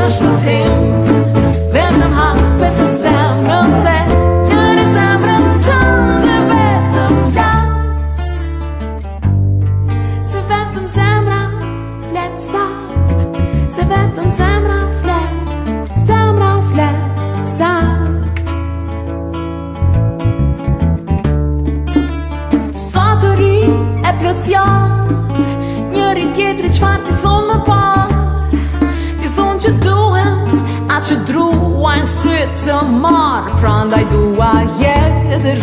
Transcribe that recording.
në shpëtim. Vetëm hapes në zemrën dhe lëri zemrën tënde vetëm flas. Se vetëm zemra flet sakt, se vetëm zemra flet sakt. Sa të ri e plotësjar, njëri tjetri çfarë t'i thonë më parë. T'i thonë që duhem atë që druajnë sy të marë, prandaj dua jetë dhe